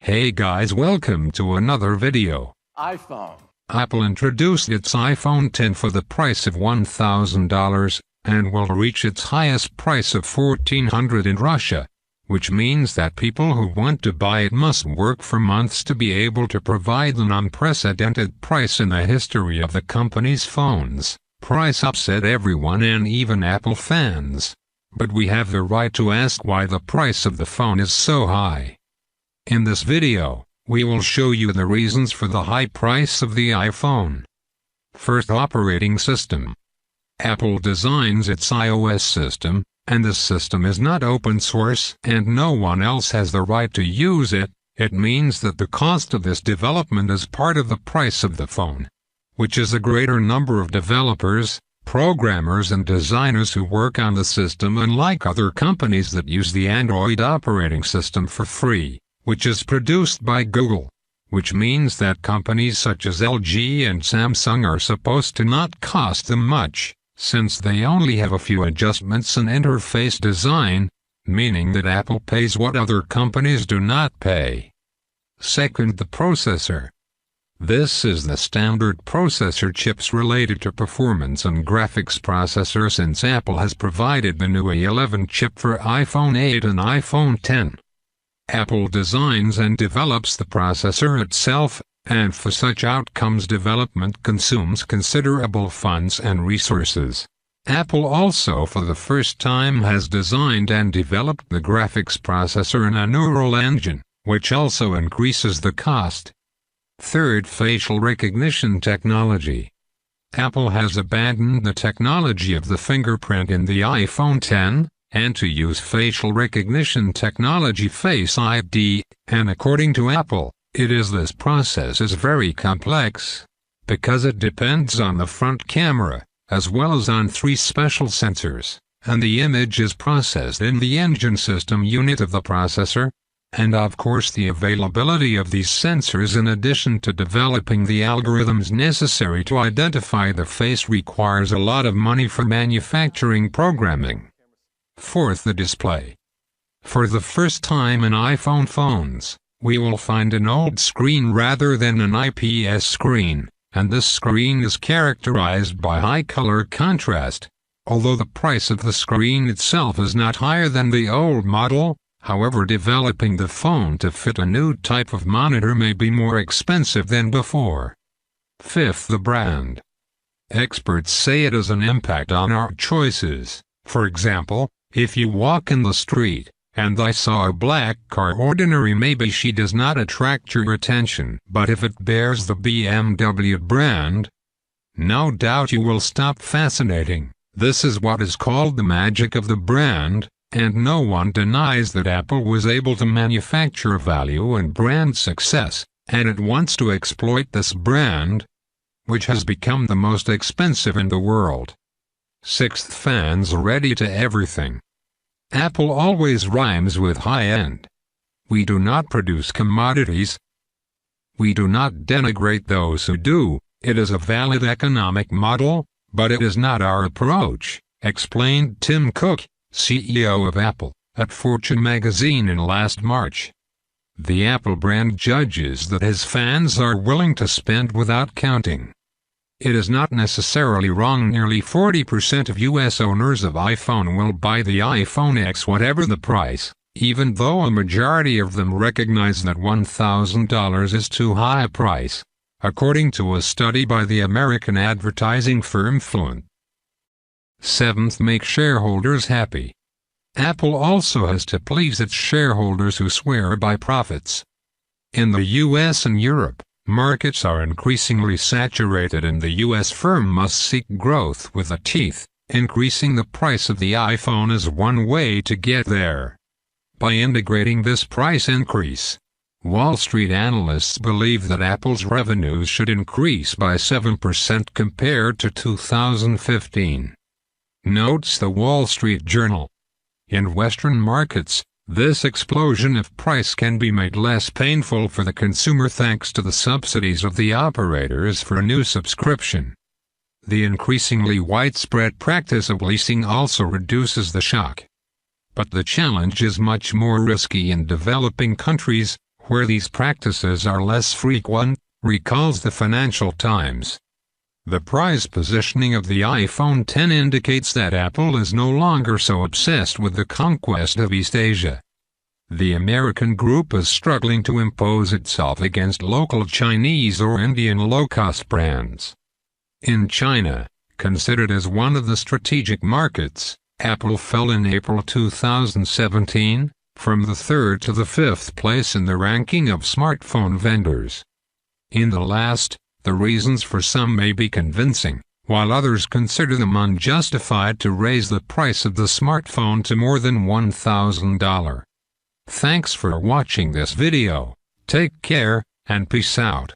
Hey guys, welcome to another video. iPhone. Apple introduced its iPhone X for the price of $1,000, and will reach its highest price of $1,400 in Russia, which means that people who want to buy it must work for months to be able to provide an unprecedented price in the history of the company's phones. Price upset everyone and even Apple fans. But we have the right to ask why the price of the phone is so high. In this video, we will show you the reasons for the high price of the iPhone. First, operating system. Apple designs its iOS system, and this system is not open source and no one else has the right to use it. It means that the cost of this development is part of the price of the phone, which is a greater number of developers, programmers and designers who work on the system, unlike other companies that use the Android operating system for free, which is produced by Google, which means that companies such as LG and Samsung are supposed to not cost them much, since they only have a few adjustments in interface design, meaning that Apple pays what other companies do not pay. Second, the processor. This is the standard processor chips related to performance and graphics processor, since Apple has provided the new A11 chip for iPhone 8 and iPhone X. Apple designs and develops the processor itself, and for such outcomes development consumes considerable funds and resources. Apple also for the first time has designed and developed the graphics processor in a neural engine, which also increases the cost. Third, facial recognition technology. Apple has abandoned the technology of the fingerprint in the iPhone X, and to use facial recognition technology, Face ID, and according to Apple, this process is very complex, because it depends on the front camera, as well as on 3 special sensors, and the image is processed in the engine system unit of the processor, and of course the availability of these sensors in addition to developing the algorithms necessary to identify the face requires a lot of money for manufacturing programming. Fourth, the display. For the first time in iPhone phones, we will find an OLED screen rather than an IPS screen, and this screen is characterized by high color contrast. Although the price of the screen itself is not higher than the old model, however, developing the phone to fit a new type of monitor may be more expensive than before. Fifth, the brand. Experts say it has an impact on our choices. For example, if you walk in the street, and I saw a black car, ordinary maybe she does not attract your attention, but if it bears the BMW brand, no doubt you will stop fascinating. This is what is called the magic of the brand, and no one denies that Apple was able to manufacture value and brand success, and it wants to exploit this brand, which has become the most expensive in the world. Sixth, fans ready to everything. Apple always rhymes with high-end. We do not produce commodities. We do not denigrate those who do. It is a valid economic model, but it is not our approach, explained Tim Cook, CEO of Apple, at Fortune magazine in last March. The Apple brand judges that his fans are willing to spend without counting. It is not necessarily wrong. Nearly 40% of U.S. owners of iPhone will buy the iPhone X whatever the price, even though a majority of them recognize that $1,000 is too high a price, according to a study by the American advertising firm Fluent. Seventh, make shareholders happy. Apple also has to please its shareholders who swear by profits. In the U.S. and Europe, markets are increasingly saturated and the U.S. firm must seek growth with the teeth. Increasing the price of the iPhone is one way to get there. By integrating this price increase, Wall Street analysts believe that Apple's revenues should increase by 7% compared to 2015. Notes the Wall Street Journal. In Western markets, this explosion of price can be made less painful for the consumer thanks to the subsidies of the operators for a new subscription. The increasingly widespread practice of leasing also reduces the shock. But the challenge is much more risky in developing countries, where these practices are less frequent, recalls the Financial Times. The price positioning of the iPhone X indicates that Apple is no longer so obsessed with the conquest of East Asia. The American group is struggling to impose itself against local Chinese or Indian low-cost brands. In China, considered as one of the strategic markets, Apple fell in April 2017, from the 3rd to the 5th place in the ranking of smartphone vendors. In the last, the reasons for some may be convincing, while others consider them unjustified to raise the price of the smartphone to more than $1,000. Thanks for watching this video. Take care, and peace out.